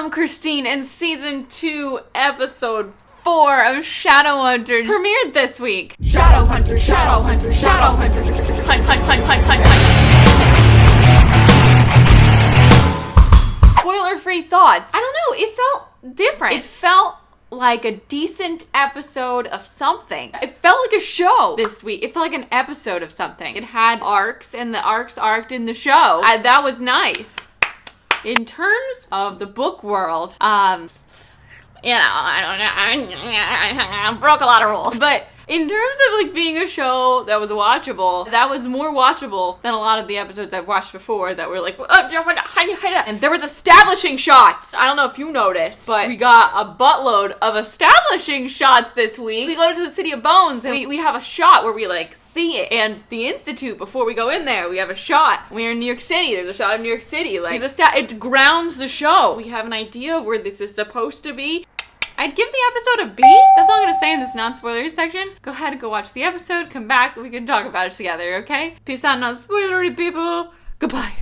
I'm Christine, and Season 2, Episode 4 of Shadowhunters premiered this week. Shadowhunters, Shadowhunters, Shadowhunters. Hunt, hunt, hunt, hunt, hunt, hunt. Spoiler-free thoughts. I don't know, it felt different. It felt like a decent episode of something. It felt like a show this week. It felt like an episode of something. It had arcs, and the arcs arced in the show. That was nice. In terms of the book world, I broke a lot of rules. But in terms of like being a show that was watchable, that was more watchable than a lot of the episodes I've watched before that were like, and there was establishing shots. I don't know if you noticed, but we got a buttload of establishing shots this week. We go to the City of Bones and we have a shot where we like see it. And the Institute, before we go in there, we have a shot. We're in New York City. There's a shot of New York City. Like, it grounds the show. We have an idea of where this is supposed to be. I'd give the episode a B. That's all I'm gonna say in this non-spoilery section. Go ahead and go watch the episode, come back, we can talk about it together, okay? Peace out, non-spoilery people. Goodbye.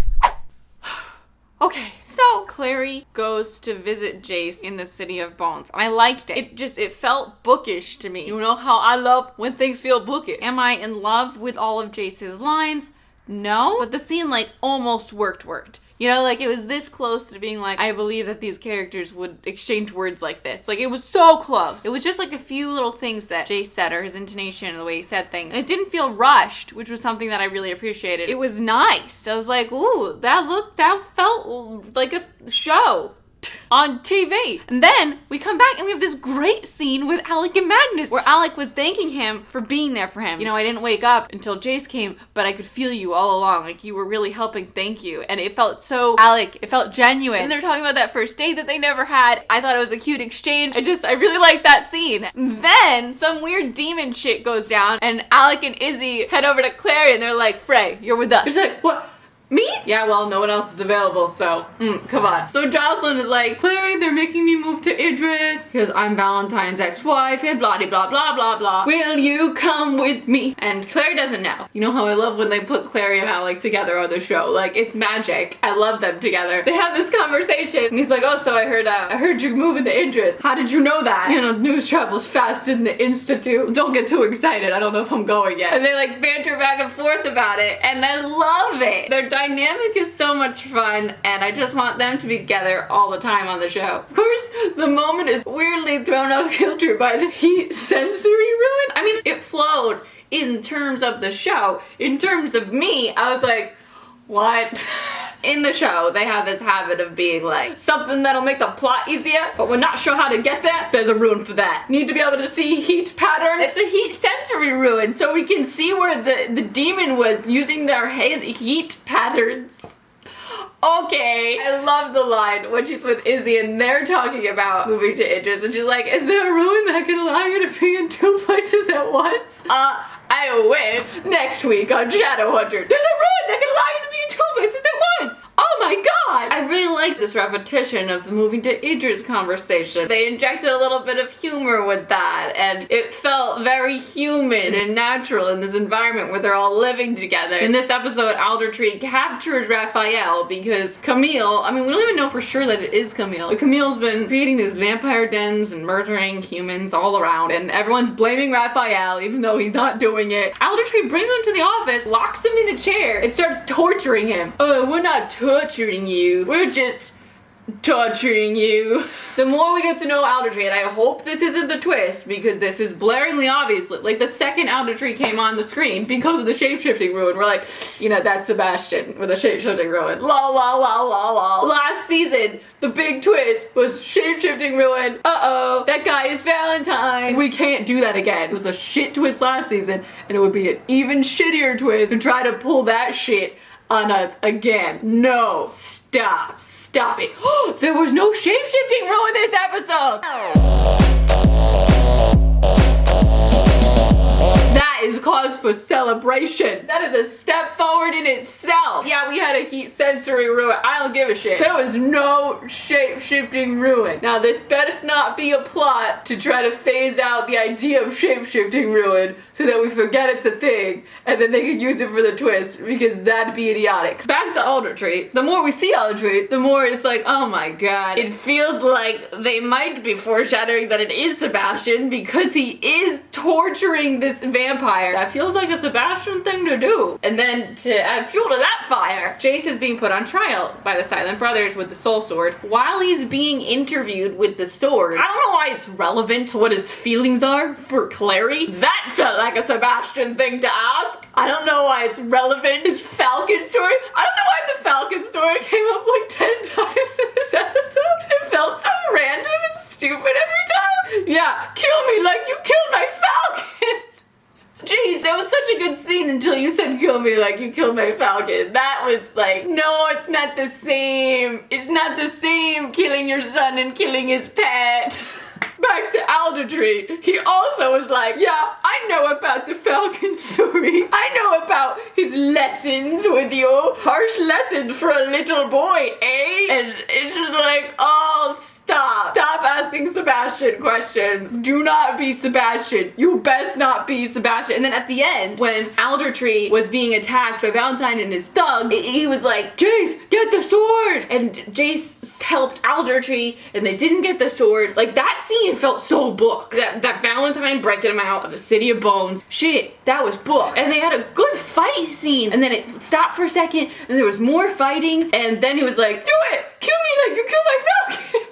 Okay, so Clary goes to visit Jace in the City of Bones. I liked it. It felt bookish to me. You know how I love when things feel bookish. Am I in love with all of Jace's lines? No, but the scene like almost worked. You know, like, it was this close to being like, I believe that these characters would exchange words like this. Like, it was so close. It was just like a few little things that Jace said, or his intonation, and the way he said things. And it didn't feel rushed, which was something that I really appreciated. It was nice. I was like, ooh, that felt like a show on TV. And then we come back and we have this great scene with Alec and Magnus where Alec was thanking him for being there for him. You know, I didn't wake up until Jace came, but I could feel you all along. Like, you were really helping, thank you. And it felt so Alec, it felt genuine. And they're talking about that first date that they never had. I thought it was a cute exchange. I really liked that scene. Then some weird demon shit goes down and Alec and Izzy head over to Clary and they're like, Frey, you're with us. She's like, what? Me? Yeah, well, no one else is available, so, come on. So Jocelyn is like, Clary, they're making me move to Idris because I'm Valentine's ex-wife and blah, blah, blah, blah, blah. Will you come with me? And Clary doesn't know. You know how I love when they put Clary and Alec together on the show. Like, it's magic. I love them together. They have this conversation, and he's like, oh, so I heard you're moving to Idris. How did you know that? You know, news travels fast in the Institute. Don't get too excited. I don't know if I'm going yet. And they, like, banter back and forth about it, and I love it. Their dynamic is so much fun, and I just want them to be together all the time on the show. Of course, the moment is weirdly thrown off kilter by the heat sensory ruin. I mean, it flowed in terms of the show. In terms of me, I was like, what? In the show, they have this habit of being like, something that'll make the plot easier, but we're not sure how to get there. There's a rune for that. Need to be able to see heat patterns. It's the heat sensory ruin, so we can see where the demon was using their heat patterns. Okay. I love the line when she's with Izzy and they're talking about moving to Idris and she's like, is there a ruin that can allow you to be in two places at once? I wish. Next week on Shadowhunters, there's a ruin that can allow you to be in two places at once! Oh my god! I really like this repetition of the moving to Idris conversation. They injected a little bit of humor with that, and it felt very human and natural in this environment where they're all living together. In this episode, Aldertree captures Raphael because Camille, I mean, we don't even know for sure that it is Camille, but Camille's been creating these vampire dens and murdering humans all around, and everyone's blaming Raphael even though he's not doing it. Aldertree brings him to the office, locks him in a chair, and starts torturing him. We're not torturing you. We're just torturing you. The more we get to know Aldertree, and I hope this isn't the twist, because this is blaringly obvious, like the second Aldertree came on the screen because of the shape-shifting ruin, we're like, you know, that's Sebastian with the shape-shifting ruin. La la la la la. Last season, the big twist was shape-shifting ruin. Uh-oh, that guy is Valentine. We can't do that again. It was a shit twist last season, and it would be an even shittier twist to try to pull that shit on us again. No. Stop it. There was no shape-shifting ruin this episode. That That is cause for celebration. That is a step forward in itself. Yeah, we had a heat sensory ruin. I don't give a shit. There was no shape-shifting ruin. Now, this better not be a plot to try to phase out the idea of shape-shifting ruin so that we forget it's a thing and then they can use it for the twist, because that'd be idiotic. Back to Aldertree. The more we see Aldertree, the more it's like, oh my god. It feels like they might be foreshadowing that it is Sebastian because he is torturing this vampire. That feels like a Sebastian thing to do. And then to add fuel to that fire, Jace is being put on trial by the Silent Brothers with the Soul Sword while he's being interviewed with the sword. I don't know why it's relevant to what his feelings are for Clary. That felt like a Sebastian thing to ask. I don't know why it's relevant. His Falcon story. I don't know why the Falcon story came up like 10 times in this episode. It felt so random and stupid every time. Yeah, kill me like you killed my Falcon. Jeez, that was such a good scene until you said kill me like you killed my Falcon. That was like, no, it's not the same. It's not the same killing your son and killing his pet. Back to Aldertree. He also was like, yeah, I know about the Falcon story. I know about his lessons with you. Harsh lessons for a little boy, eh? And it's just like, oh, stop. Stop asking Sebastian questions. Do not be Sebastian. You best not be Sebastian. And then at the end, when Aldertree was being attacked by Valentine and his thugs, he was like, Jace, get the sword! And Jace helped Aldertree, and they didn't get the sword. Like, that scene felt so book. That Valentine breaking him out of a city of bones. Shit, that was book. And they had a good fight scene. And then it stopped for a second, and there was more fighting, and then he was like, do it! Kill me like you killed my Falcon!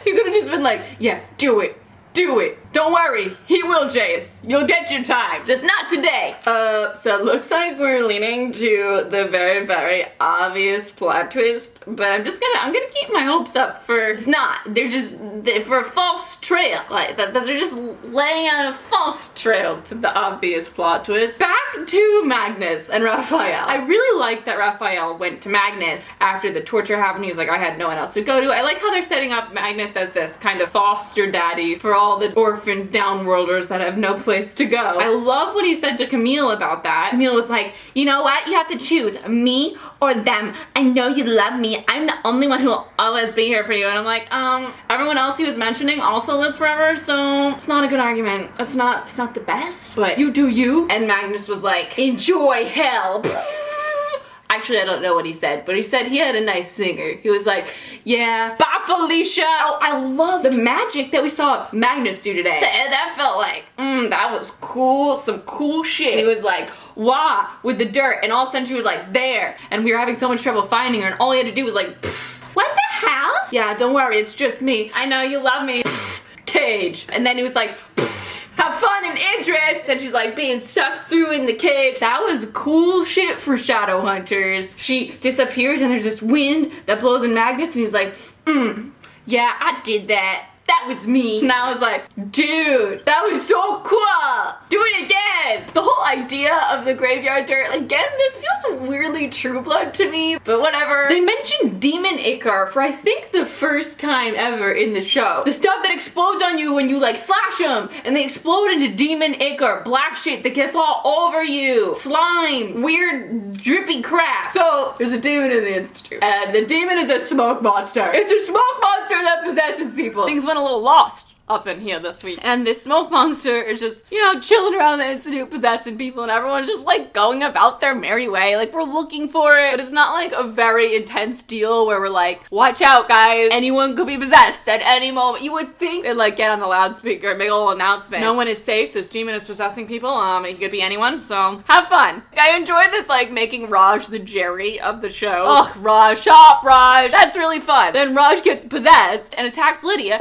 He could have just been like, yeah, do it. Do it. Don't worry. He will, Jace. You'll get your time. Just not today. So it looks like we're leaning to the very, very obvious plot twist, but I'm gonna keep my hopes up for, it's not. They're just, for a false trail. Like, that they're just laying out a false trail to the obvious plot twist. Back to Magnus and Raphael. I really like that Raphael went to Magnus after the torture happened. He was like, I had no one else to go to. I like how they're setting up Magnus as this kind of foster daddy for all the orphan downworlders that have no place to go. I love what he said to Camille about that. Camille was like, you know what? You have to choose me or them. I know you love me. I'm the only one who will always be here for you. And I'm like, everyone else he was mentioning also lives forever, so it's not a good argument. It's not the best, but you do you. And Magnus was like, enjoy hell. Actually, I don't know what he said, but he said he had a nice singer. He was like, yeah, bye Felicia. Oh, I love the magic that we saw Magnus do today. That felt like, that was cool, some cool shit. He was like, wah, with the dirt, and all of a sudden she was like, there. And we were having so much trouble finding her, and all he had to do was like, pfft. What the hell? Yeah, don't worry, it's just me. I know you love me. Pfft. Cage. And then he was like, pfft. Have fun and interest, and she's like being sucked through in the cage. That was cool shit for Shadowhunters. She disappears and there's this wind that blows in Magnus, and he's like, yeah, I did that. That was me. And I was like, dude, that was so cool. Do it again. The whole idea of the graveyard dirt, again, this feels weirdly True Blood to me, but whatever. They mentioned Demon Ichor for I think the first time ever in the show. The stuff that explodes on you when you like slash them, and they explode into Demon Ichor, black shit that gets all over you. Slime, weird drippy crap. So there's a demon in the Institute, and the demon is a smoke monster. It's a smoke monster that possesses people. Things went a little lost up in here this week. And this smoke monster is just, you know, chilling around the Institute possessing people, and everyone's just like going about their merry way. Like, we're looking for it, but it's not like a very intense deal where we're like, watch out guys, anyone could be possessed at any moment. You would think they'd like get on the loudspeaker and make a little announcement. No one is safe, this demon is possessing people, it could be anyone, so have fun. I enjoyed this like making Raj the Jerry of the show. Ugh, Raj, shop Raj, that's really fun. Then Raj gets possessed and attacks Lydia.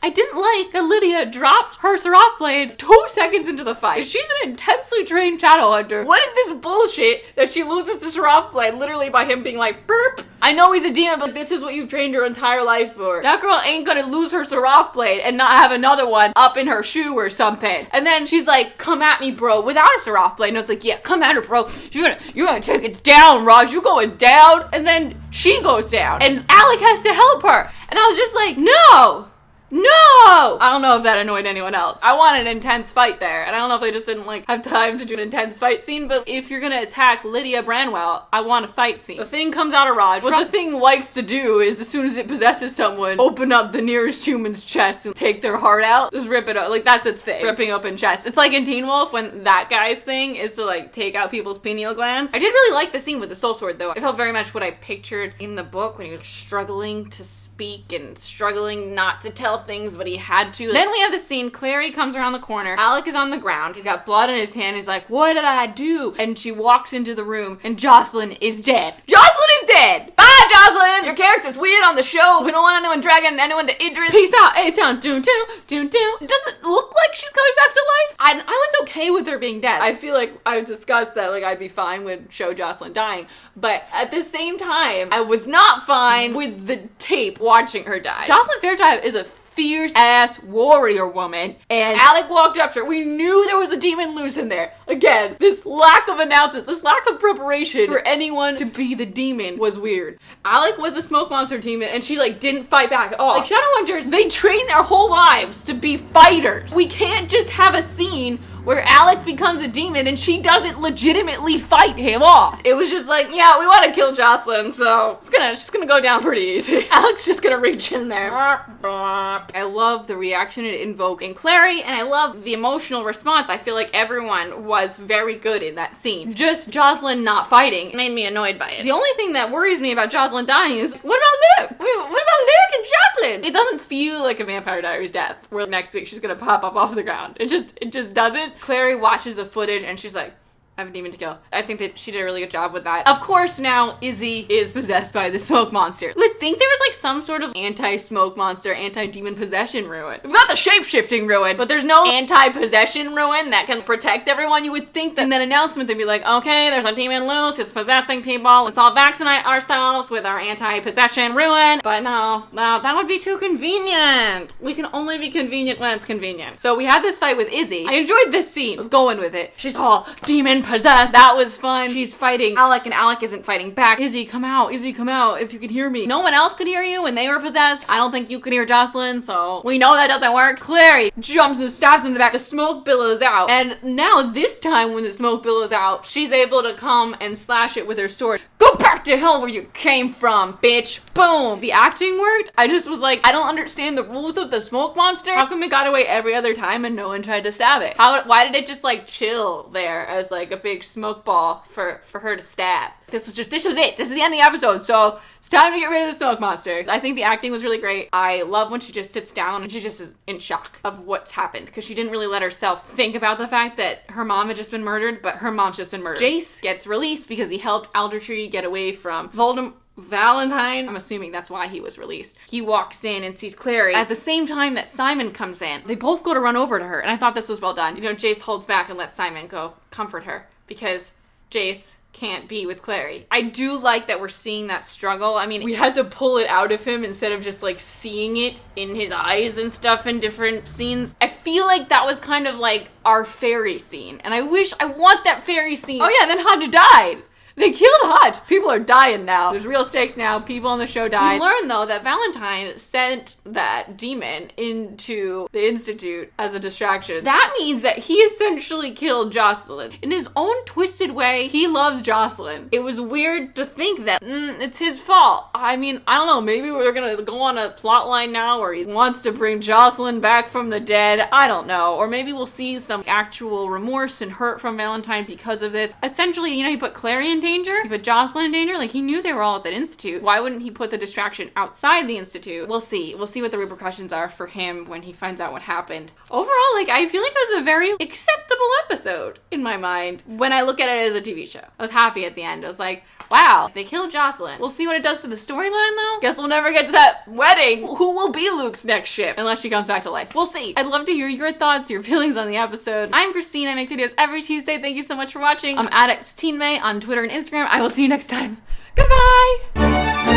I didn't like that Lydia dropped her Seraph blade 2 seconds into the fight. She's an intensely trained Shadowhunter. What is this bullshit that she loses the Seraph blade literally by him being like, burp? I know he's a demon, but this is what you've trained your entire life for. That girl ain't gonna lose her Seraph blade and not have another one up in her shoe or something. And then she's like, come at me, bro, without a Seraph blade. And I was like, yeah, come at her, bro. You're gonna take it down, Raj. You going down. And then she goes down. And Alec has to help her. And I was just like, no. No! I don't know if that annoyed anyone else. I want an intense fight there, and I don't know if they just didn't like have time to do an intense fight scene, but if you're gonna attack Lydia Branwell, I want a fight scene. The Thing comes out of Raj. What the Thing likes to do is, as soon as it possesses someone, open up the nearest human's chest and take their heart out. Just rip it up. Like, that's its thing. Ripping open chests. It's like in Teen Wolf when that guy's thing is to like take out people's pineal glands. I did really like the scene with the soul sword though. It felt very much what I pictured in the book when he was struggling to speak and struggling not to tell things, but he had to. Then we have the scene, Clary comes around the corner, Alec is on the ground, he's got blood in his hand, he's like, what did I do? And she walks into the room and Jocelyn is dead. Jocelyn is dead! Bye, Jocelyn! Your character's weird on the show. We don't want anyone dragging anyone to Idris. Peace out, A-Town. Doom, doom, doom, doom. It doesn't look like she's coming back to life. I was okay with her being dead. I feel like I've discussed that, like, I'd be fine with show Jocelyn dying, but at the same time, I was not fine with the tape watching her die. Jocelyn Fairchild is a fierce-ass warrior woman, and Alec walked up to her. We knew there was a demon loose in there. Again, this lack of announcement, this lack of preparation for anyone to be the demon was weird. Alec was a smoke monster demon, and she, like, didn't fight back at all. Like, Shadowhunters, they train their whole lives to be fighters. We can't just have a scene where Alec becomes a demon and she doesn't legitimately fight him off. It was just like, yeah, we want to kill Jocelyn, so it's just gonna go down pretty easy. Alec's just gonna reach in there. I love the reaction it invokes in Clary, and I love the emotional response. I feel like everyone was very good in that scene. Just Jocelyn not fighting made me annoyed by it. The only thing that worries me about Jocelyn dying is, what about Luke? What about Luke and Jocelyn? It doesn't feel like a Vampire Diaries death, where next week she's gonna pop up off the ground. It just doesn't. Clary watches the footage and she's like, I have a demon to kill. I think that she did a really good job with that. Of course, now Izzy is possessed by the smoke monster. I think there was like some sort of anti-smoke monster, anti-demon possession ruin. We've got the shape-shifting ruin, but there's no anti-possession ruin that can protect everyone. You would think that in that announcement they'd be like, okay, there's a demon loose, it's possessing people, let's all vaccinate ourselves with our anti-possession ruin. But no, that would be too convenient. We can only be convenient when it's convenient. So we had this fight with Izzy. I enjoyed this scene. I was going with it. She's all demon possessed. That was fun. She's fighting Alec and Alec isn't fighting back. Izzy, come out. Izzy, come out if you could hear me. No one else could hear you when they were possessed. I don't think you could hear Jocelyn, so we know that doesn't work. Clary jumps and stabs him in the back. The smoke billows out. And now this time when the smoke billows out, she's able to come and slash it with her sword. Go back to hell where you came from, bitch. Boom. The acting worked. I just was like, I don't understand the rules of the smoke monster. How come it got away every other time and no one tried to stab it? Why did it just like chill there as like a big smoke ball for her to stab? This was it. This is the end of the episode, so it's time to get rid of the smoke monster. I think the acting was really great. I love when she just sits down and she just is in shock of what's happened, because she didn't really let herself think about the fact that her mom had just been murdered, but her mom's just been murdered. Jace gets released because he helped Aldertree get away from Valentine. I'm assuming that's why he was released. He walks in and sees Clary at the same time that Simon comes in. They both go to run over to her, and I thought this was well done. You know, Jace holds back and lets Simon go comfort her because Jace can't be with Clary. I do like that we're seeing that struggle. I mean, we had to pull it out of him instead of just like seeing it in his eyes and stuff in different scenes. I feel like that was kind of like our fairy scene, and I want that fairy scene. Oh yeah, and then Hodge died. They killed Hodge. People are dying now. There's real stakes now. People on the show died. We learned, though, that Valentine sent that demon into the Institute as a distraction. That means that he essentially killed Jocelyn. In his own twisted way, he loves Jocelyn. It was weird to think that it's his fault. I mean, I don't know. Maybe we're gonna go on a plot line now where he wants to bring Jocelyn back from the dead. I don't know. Or maybe we'll see some actual remorse and hurt from Valentine because of this. Essentially, you know, he put Clary in danger, he put Jocelyn in danger. Like, he knew they were all at that institute. Why wouldn't he put the distraction outside the institute? We'll see. We'll see what the repercussions are for him when he finds out what happened. Overall, like, I feel like it was a very acceptable episode in my mind when I look at it as a TV show. I was happy at the end. I was like, wow, they killed Jocelyn. We'll see what it does to the storyline, though. Guess we'll never get to that wedding. Who will be Luke's next ship? Unless she comes back to life. We'll see. I'd love to hear your thoughts, your feelings on the episode. I'm Christine. I make videos every Tuesday. Thank you so much for watching. I'm @TeenMay on Twitter and Instagram. I will see you next time. Goodbye!